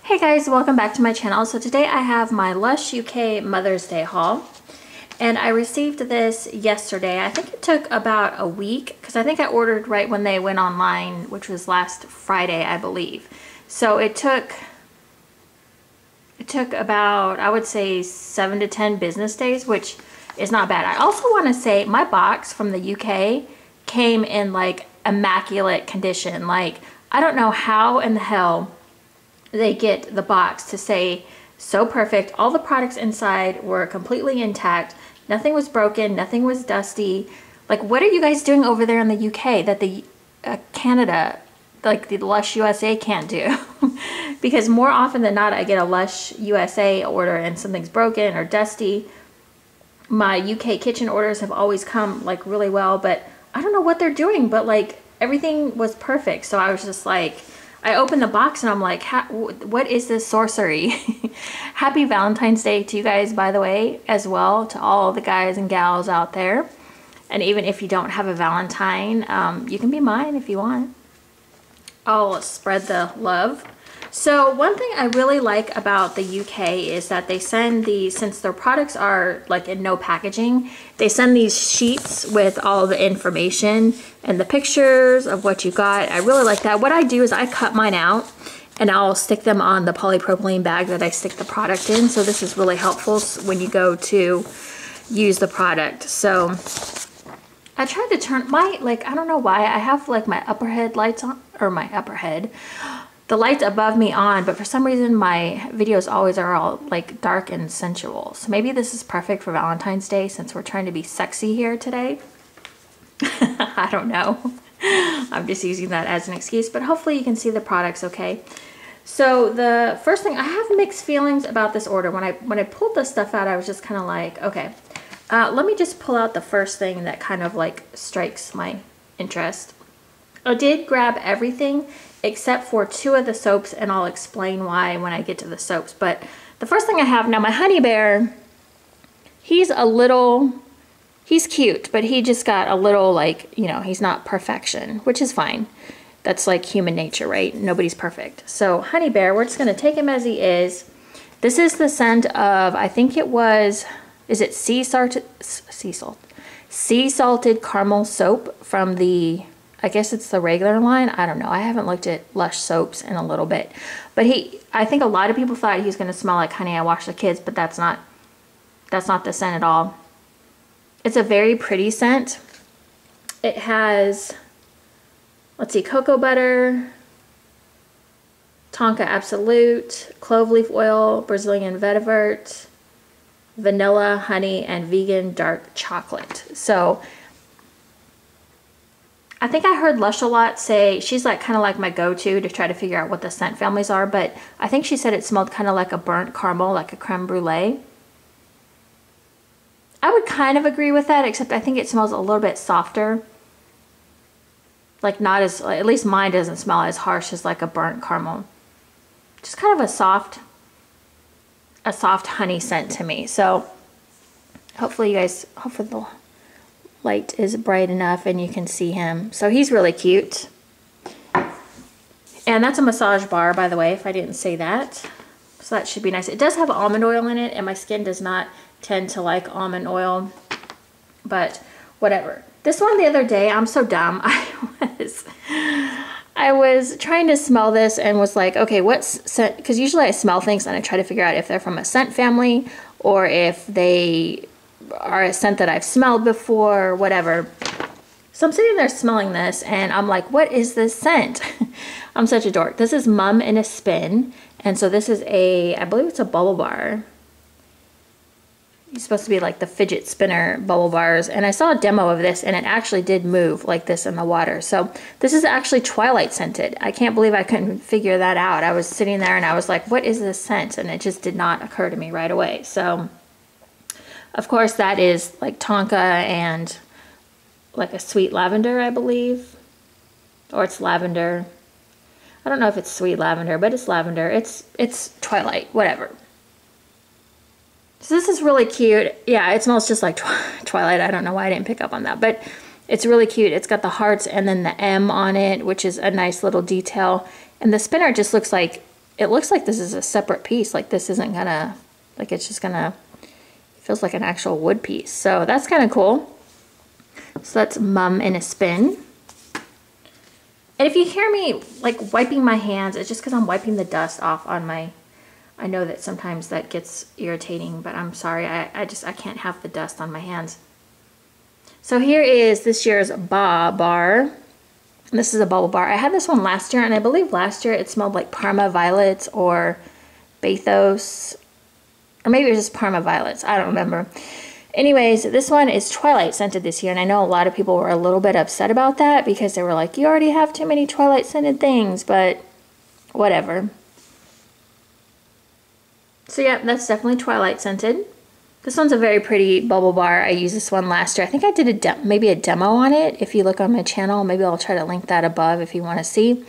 Hey guys, welcome back to my channel. So today I have my Lush UK Mother's Day haul, and I received this yesterday. I think it took about a week because I think I ordered right when they went online, which was last Friday, I believe. So it took about, I would say, 7 to 10 business days, which is not bad. I also want to say my box from the UK came in like immaculate condition. Like, I don't know how in the hell they get the box to say so perfect. All the products inside were completely intact. Nothing was broken, nothing was dusty. Like, what are you guys doing over there in the UK that the Canada, like the Lush USA, can't do? Because more often than not, I get a Lush USA order and something's broken or dusty. My UK kitchen orders have always come like really well, but I don't know what they're doing, but like everything was perfect. So I was just like, I opened the box and I'm like, what is this sorcery? Happy Valentine's Day to you guys, by the way, as well, to all the guys and gals out there. And even if you don't have a Valentine, you can be mine if you want. I'll spread the love. So one thing I really like about the UK is that they send these, since their products are like in no packaging, they send these sheets with all the information and the pictures of what you got. I really like that. What I do is I cut mine out and I'll stick them on the polypropylene bag that I stick the product in. So this is really helpful when you go to use the product. So I tried to turn my, like, I don't know why, I have like my upper head lights on, or my upper head, the lights above me on, but for some reason my videos always are all like dark and sensual. So maybe this is perfect for Valentine's Day since we're trying to be sexy here today. I don't know. I'm just using that as an excuse, but hopefully you can see the products okay. So the first thing, I have mixed feelings about this order. When I pulled this stuff out, I was just kind of like, okay, let me just pull out the first thing that kind of like strikes my interest. I did grab everything except for 2 of the soaps, and I'll explain why when I get to the soaps. But the first thing I have now, my honey bear, he's cute, but he just got a little, like, you know, he's not perfection, which is fine. That's like human nature, right? Nobody's perfect. So honey bear, we're just gonna take him as he is. This is the scent of, I think it was, is it sea salted caramel soap from the, I guess it's the regular line. I don't know. I haven't looked at Lush soaps in a little bit. But I think a lot of people thought he was going to smell like Honey, I Wash the Kids, but that's not the scent at all. It's a very pretty scent. It has, let's see, cocoa butter, Tonka Absolute, clove leaf oil, Brazilian vetiver, vanilla, honey, and vegan dark chocolate. So I think I heard Lush a lot say, she's like kind of like my go-to to try to figure out what the scent families are, but I think she said it smelled kind of like a burnt caramel, like a creme brulee. I would kind of agree with that, except I think it smells a little bit softer. Like not as, at least mine doesn't smell as harsh as like a burnt caramel. Just kind of a soft honey scent to me. So hopefully you guys, hopefully the light is bright enough and you can see him. So he's really cute. And that's a massage bar, by the way, if I didn't say that. So that should be nice. It does have almond oil in it, and my skin does not tend to like almond oil, but whatever. This one the other day, I'm so dumb. I was trying to smell this and was like, okay, what scent? Because usually I smell things and I try to figure out if they're from a scent family or if they are a scent that I've smelled before or whatever. So I'm sitting there smelling this and I'm like, what is this scent? I'm such a dork. This is Mum in a Spin. And so this is a, I believe it's a bubble bar. It's supposed to be like the fidget spinner bubble bars. And I saw a demo of this and it actually did move like this in the water. So this is actually Twilight scented. I can't believe I couldn't figure that out. I was sitting there and I was like, what is this scent? And it just did not occur to me right away. So of course, that is like Tonka and like a sweet lavender, I believe. Or it's lavender. I don't know if it's sweet lavender, but it's lavender. It's Twilight, whatever. So this is really cute. Yeah, it smells just like Twilight. I don't know why I didn't pick up on that, but it's really cute. It's got the hearts and then the M on it, which is a nice little detail. And the spinner just looks like it looks like this is a separate piece. Like this isn't gonna, like it's just gonna, it feels like an actual wood piece. So that's kind of cool. So that's Mum in a Spin. And if you hear me like wiping my hands, it's just because I'm wiping the dust off on my, I know that sometimes that gets irritating, but I'm sorry, I can't have the dust on my hands. So here is this year's Baa Bar. This is a bubble bar. I had this one last year, and I believe last year it smelled like Parma Violets or Bathos, or maybe it was just Parma Violets. I don't remember. Anyways, this one is Twilight scented this year, and I know a lot of people were a little bit upset about that because they were like, you already have too many Twilight scented things, but whatever. So yeah, that's definitely Twilight scented. This one's a very pretty bubble bar. I used this one last year. I think I did maybe a demo on it. If you look on my channel, maybe I'll try to link that above if you want to see.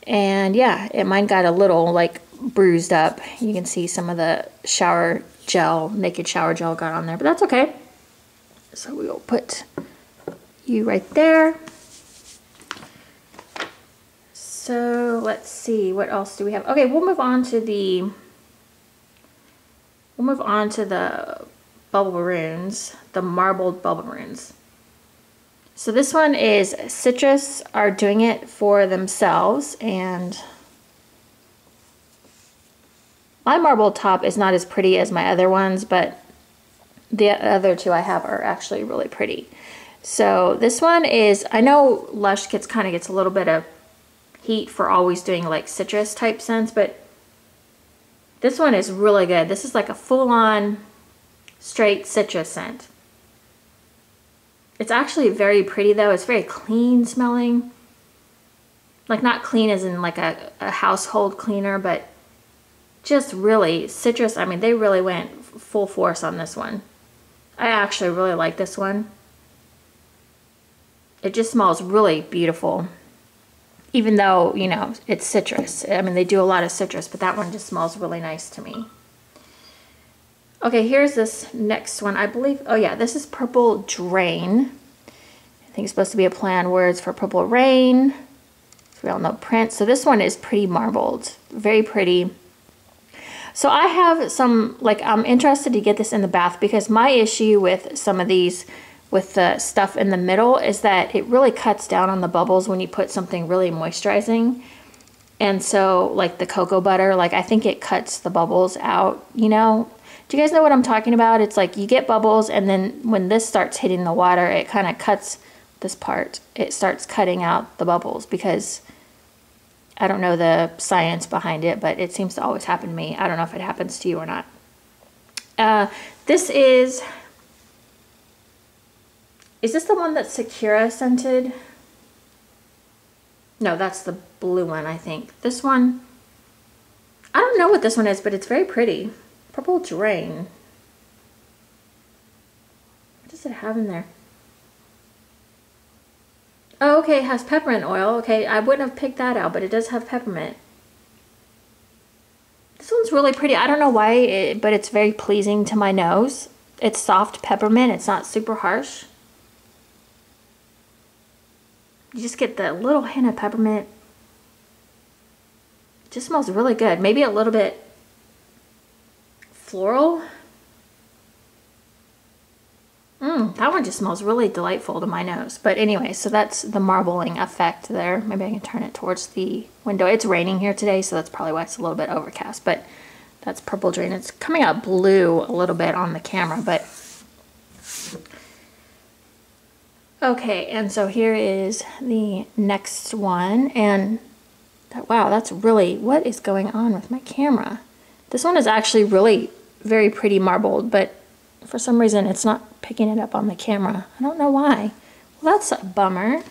And yeah, mine got a little like bruised up. You can see some of the shower gel, naked shower gel got on there, but that's okay. So we will put you right there. So let's see, what else do we have? Okay, we'll move on to the bubble maroons, the marbled bubble maroons. So this one is Citrus are doing it for themselves, and my marbled top is not as pretty as my other ones, but the other two I have are actually really pretty. So this one is, I know Lush kind of gets a little bit of heat for always doing like citrus type scents, but this one is really good. This is like a full-on straight citrus scent. It's actually very pretty though. It's very clean smelling. Like not clean as in like a household cleaner, but just really citrus. I mean, they really went full force on this one. I actually really like this one. It just smells really beautiful. Even though, you know, it's citrus. I mean, they do a lot of citrus, but that one just smells really nice to me. Okay, here's this next one. I believe, oh yeah, this is Purple Drain. I think it's supposed to be a play on words for Purple Rain. So we all know Prince. So this one is pretty marbled. Very pretty. So I have some, like, I'm interested to get this in the bath because my issue with some of these, with the stuff in the middle, is that it really cuts down on the bubbles when you put something really moisturizing. And so, like the cocoa butter, like I think it cuts the bubbles out, you know? Do you guys know what I'm talking about? It's like you get bubbles, and then when this starts hitting the water, it kind of cuts this part. It starts cutting out the bubbles because I don't know the science behind it, but it seems to always happen to me. I don't know if it happens to you or not. This is this the one that's Sakura scented? No, that's the blue one, I think. This one, I don't know what this one is, but it's very pretty. Purple Drain. What does it have in there? Oh, okay, it has peppermint oil. Okay, I wouldn't have picked that out, but it does have peppermint. This one's really pretty. I don't know why, but it's very pleasing to my nose. It's soft peppermint. It's not super harsh. You just get the little hint of peppermint. It just smells really good. Maybe a little bit floral. That one just smells really delightful to my nose. But anyway, so that's the marbling effect there. Maybe I can turn it towards the window. It's raining here today, so that's probably why it's a little bit overcast. But that's Purple Drain. It's coming out blue a little bit on the camera, but okay. And so here is the next one, and wow, that's really, what is going on with my camera? This one is actually really very pretty marbled, but for some reason it's not picking it up on the camera. I don't know why. Well, that's a bummer.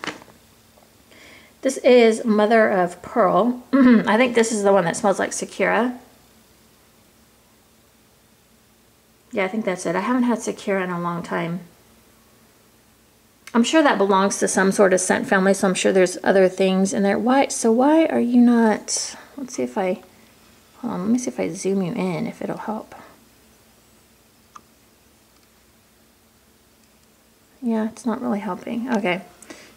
This is Mother of Pearl. I think this is the one that smells like Sakura. Yeah, I think that's it. I haven't had Sakura in a long time. I'm sure that belongs to some sort of scent family, so I'm sure there's other things in there. Why? So why are you not... Let's see if I... Hold on, let me see if I zoom you in, if it'll help. Yeah, it's not really helping. Okay.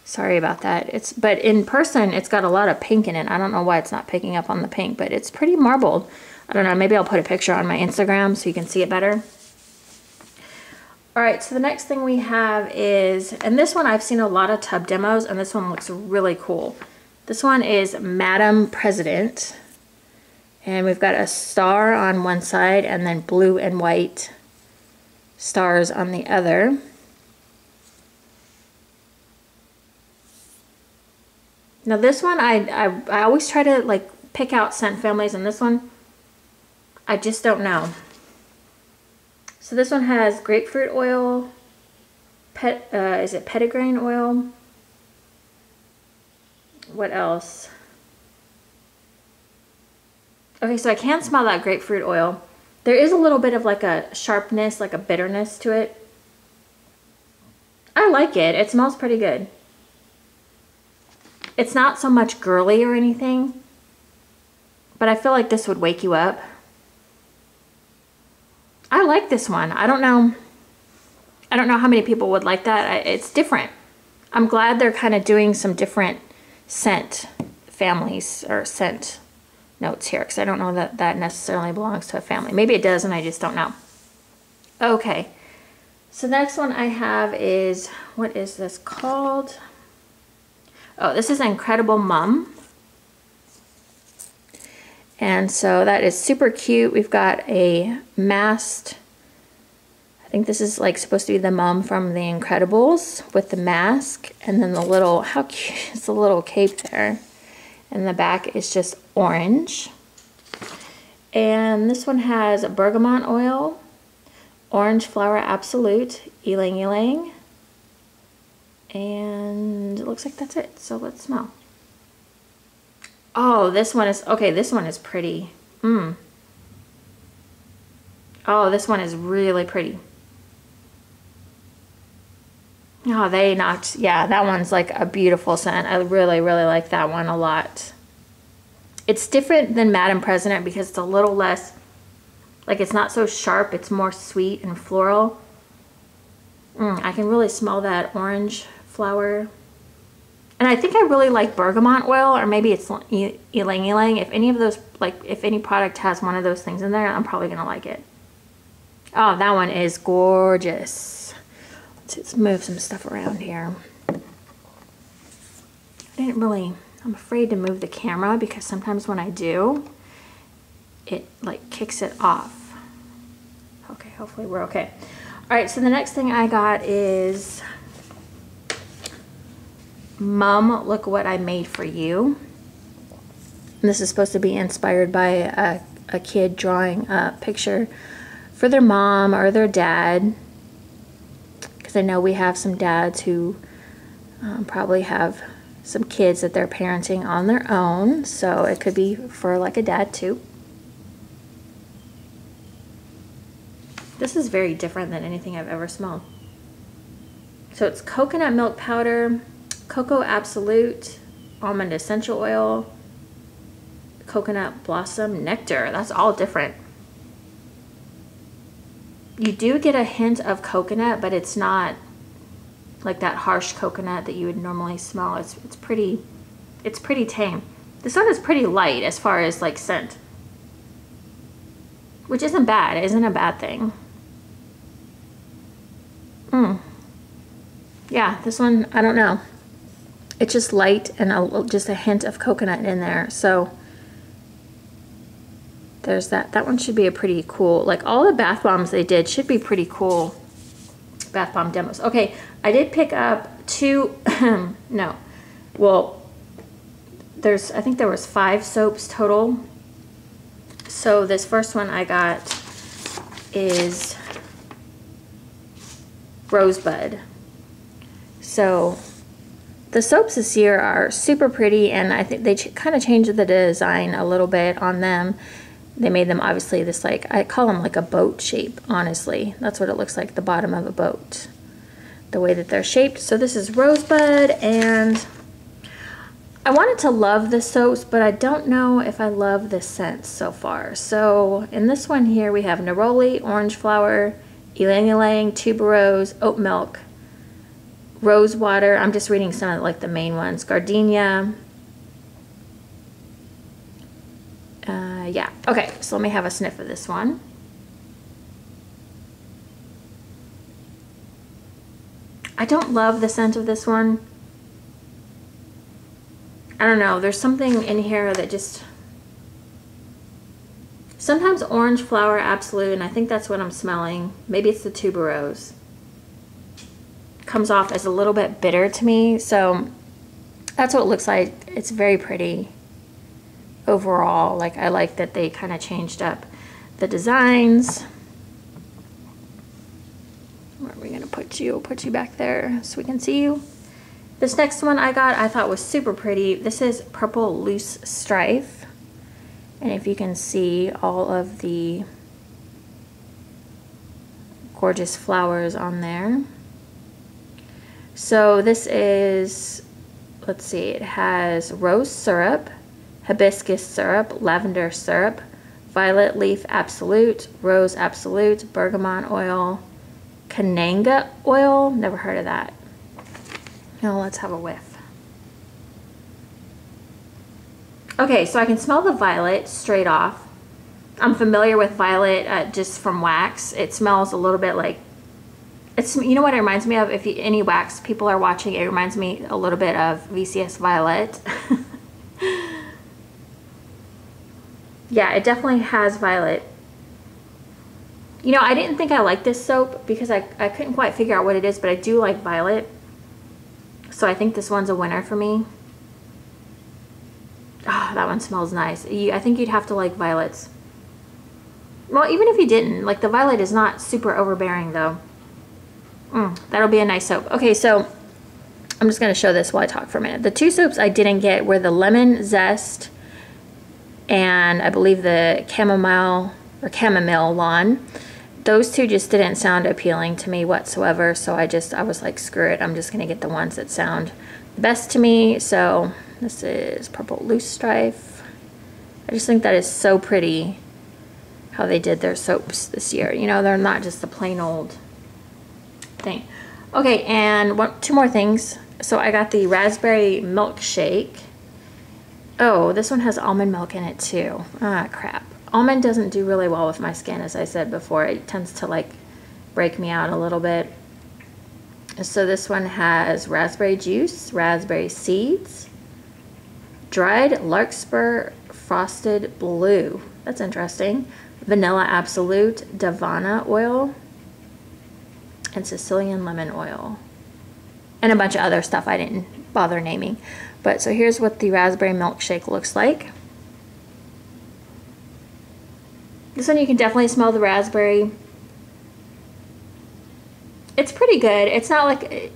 Sorry about that. But in person, it's got a lot of pink in it. I don't know why it's not picking up on the pink, but it's pretty marbled. I don't know, maybe I'll put a picture on my Instagram so you can see it better. All right, so the next thing we have is, and this one I've seen a lot of tub demos, and this one looks really cool. This one is Madam President, and we've got a star on one side and then blue and white stars on the other. Now this one, I always try to like pick out scent families, and this one, I just don't know. So this one has grapefruit oil, is it petitgrain oil? What else? Okay, so I can smell that grapefruit oil. There is a little bit of like a sharpness, like a bitterness to it. I like it. It smells pretty good. It's not so much girly or anything, but I feel like this would wake you up. I like this one. I don't know how many people would like that. It's different. I'm glad they're kind of doing some different scent families or scent notes here, because I don't know that that necessarily belongs to a family. Maybe it does and I just don't know. Okay, so the next one I have is, what is this called? Oh, this is Incredible Mum. And so that is super cute. We've got a masked, I think this is like supposed to be the mom from The Incredibles with the mask, and then the little, how cute is the little cape there. And the back is just orange. And this one has bergamot oil, orange flower absolute, ylang ylang. And it looks like that's it. So let's smell. Oh, this one is, okay, this one is pretty. Oh, this one is really pretty. Oh, they knocked, yeah, that one's like a beautiful scent. I really, really like that one a lot. It's different than Madam President because it's a little less, like it's not so sharp, it's more sweet and floral. I can really smell that orange flower. And I think I really like bergamot oil, or maybe it's ylang ylang. If any of those, like if any product has one of those things in there, I'm probably gonna like it. Oh, that one is gorgeous. Let's move some stuff around here. I'm afraid to move the camera because sometimes when I do, it like kicks it off. Okay, hopefully we're okay. All right, so the next thing I got is Mom, Look What I Made For You. And this is supposed to be inspired by a kid drawing a picture for their mom or their dad. Because I know we have some dads who probably have some kids that they're parenting on their own. So it could be for like a dad too. This is very different than anything I've ever smelled. So it's coconut milk powder, cocoa absolute, almond essential oil, coconut blossom nectar. That's all different. You do get a hint of coconut, but it's not like that harsh coconut that you would normally smell. It's pretty tame. This one is pretty light as far as like scent, which isn't bad. It isn't a bad thing. Yeah, this one, I don't know. It's just light and just a hint of coconut in there. So there's that. That one should be a pretty cool, like all the bath bombs they did should be pretty cool bath bomb demos. Okay, I did pick up two, no, well, I think there was 5 soaps total. So this first one I got is Rosebud. So the soaps this year are super pretty, and I think they kind of changed the design a little bit on them. They made them obviously this, like, I call them like a boat shape, honestly. That's what it looks like, the bottom of a boat, the way that they're shaped. So this is Rosebud, and I wanted to love the soaps, but I don't know if I love the scent so far. So in this one here, we have neroli, orange flower, ylang ylang, tuberose, oat milk, Rose water. I'm just reading some of like the main ones. Gardenia. Yeah. Okay, so let me have a sniff of this one. I don't love the scent of this one. I don't know. There's something in here that just... Sometimes orange flower absolute, and I think that's what I'm smelling. Maybe it's the tuberose. Comes off as a little bit bitter to me, so that's what it looks like. It's very pretty overall. Like, I like that they kind of changed up the designs. Where are we gonna put you? We'll put you back there so we can see you. This next one I got, I thought was super pretty. This is Purple Loosestrife. And if you can see all of the gorgeous flowers on there. So this is, let's see, it has rose syrup, hibiscus syrup, lavender syrup, violet leaf absolute, rose absolute, bergamot oil, cananga oil. Never heard of that. Now let's have a whiff. Okay, so I can smell the violet straight off. I'm familiar with violet just from wax. It smells a little bit like, it's, you know what it reminds me of? If any wax people are watching, it reminds me a little bit of VCS Violet. Yeah, it definitely has violet. You know, I didn't think I liked this soap because I couldn't quite figure out what it is, but I do like violet. So I think this one's a winner for me. Oh, that one smells nice. I think you'd have to like violets. Well, even if you didn't, like the violet is not super overbearing though. That'll be a nice soap. Okay, so I'm just going to show this while I talk for a minute. The two soaps I didn't get were the lemon zest and I believe the chamomile or chamomile lawn. Those two just didn't sound appealing to me whatsoever, so I was like, screw it, I'm just going to get the ones that sound best to me. So this is Purple Loosestrife. I just think that is so pretty how they did their soaps this year. You know, they're not just the plain old thing. Okay, and two more things. So I got the raspberry milkshake. Oh, this one has almond milk in it too. Ah, crap. Almond doesn't do really well with my skin, as I said before. It tends to like break me out a little bit. So this one has raspberry juice, raspberry seeds, dried larkspur frosted blue. That's interesting. Vanilla absolute, Davana oil, and Sicilian lemon oil. And a bunch of other stuff I didn't bother naming. But so here's what the raspberry milkshake looks like. This one you can definitely smell the raspberry. It's pretty good. It's not like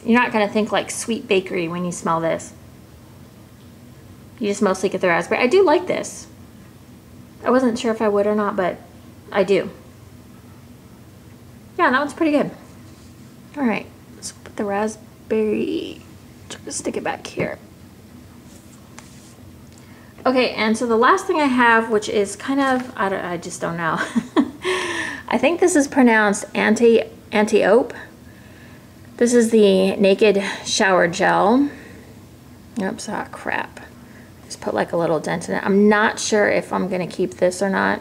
you're not gonna think like sweet bakery when you smell this. You just mostly get the raspberry. I do like this. I wasn't sure if I would or not, but I do. Yeah, that one's pretty good. All right, let's put the raspberry, try to stick it back here. Okay, and so the last thing I have, which is kind of, I just don't know. I think this is pronounced Antiope. This is the Naked Shower Gel. Oops, ah, crap. Just put like a little dent in it. I'm not sure if I'm gonna keep this or not.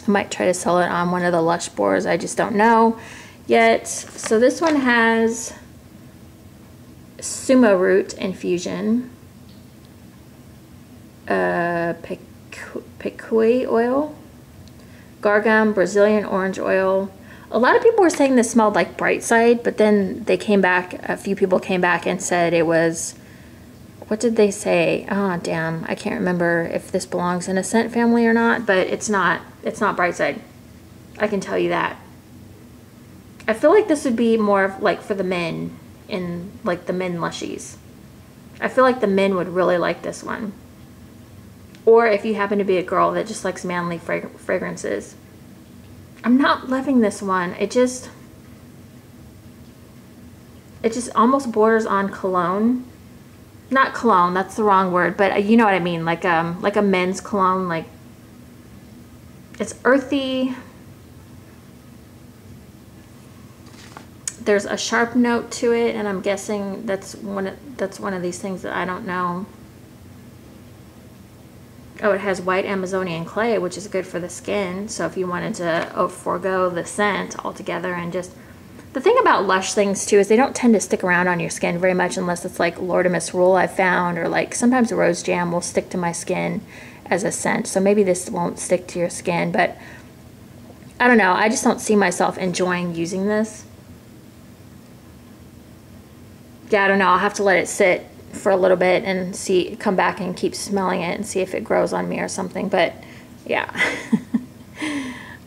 I might try to sell it on one of the Lush boards. I just don't know yet. So this one has sumo root infusion, picui oil, gargum, Brazilian orange oil. A lot of people were saying this smelled like Bright Side, but then they came back, a few people came back and said it was, what did they say? Oh, damn, I can't remember if this belongs in a scent family or not, but it's not Bright Side. I can tell you that. I feel like this would be more of like for the men in like the men lushies. I feel like the men would really like this one. Or if you happen to be a girl that just likes manly fragrances. I'm not loving this one. It just almost borders on cologne. Not cologne, that's the wrong word, but you know what I mean, like a men's cologne. Like, it's earthy. there's a sharp note to it, and I'm guessing that's one of these things that I don't know. Oh, it has white Amazonian clay, which is good for the skin. So if you wanted to forego the scent altogether, and just, the thing about Lush things too is they don't tend to stick around on your skin very much unless it's like Lord of Misrule I've found, or like sometimes rose jam will stick to my skin as a scent. So maybe this won't stick to your skin, but I don't know. I just don't see myself enjoying using this. Yeah, I don't know. I'll have to let it sit for a little bit and see, come back and keep smelling it and see if it grows on me or something. But yeah,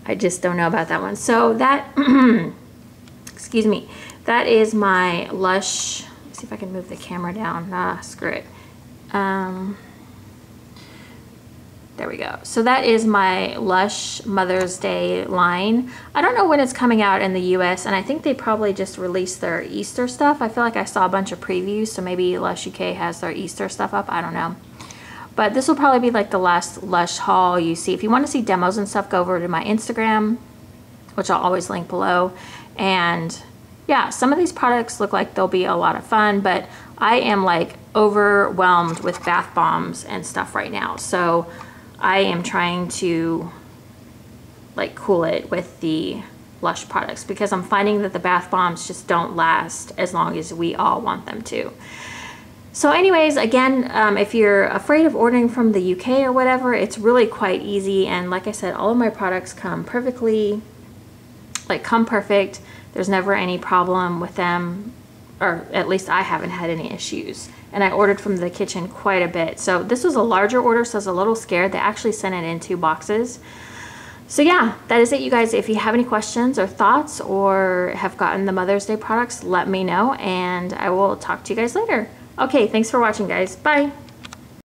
I just don't know about that one. So that, excuse me, that is my Lush. Let's see if I can move the camera down. Ah, screw it. There we go. So that is my Lush Mother's Day line. I don't know when it's coming out in the US, and I think they probably just released their Easter stuff. I feel like I saw a bunch of previews, so maybe Lush UK has their Easter stuff up. I don't know. But this will probably be like the last Lush haul you see. If you want to see demos and stuff, go over to my Instagram, which I'll always link below. And yeah, some of these products look like they'll be a lot of fun, but I am like overwhelmed with bath bombs and stuff right now. So I am trying to like cool it with the Lush products, because I'm finding that the bath bombs just don't last as long as we all want them to. So anyways, again, if you're afraid of ordering from the UK or whatever, it's really quite easy. And like I said, all of my products come perfectly, like come perfect. There's never any problem with them, or at least I haven't had any issues. And I ordered from the kitchen quite a bit. So this was a larger order, so I was a little scared. They actually sent it in 2 boxes. So yeah, that is it, you guys. If you have any questions or thoughts, or have gotten the Mother's Day products, let me know, and I will talk to you guys later. Okay, thanks for watching, guys. Bye.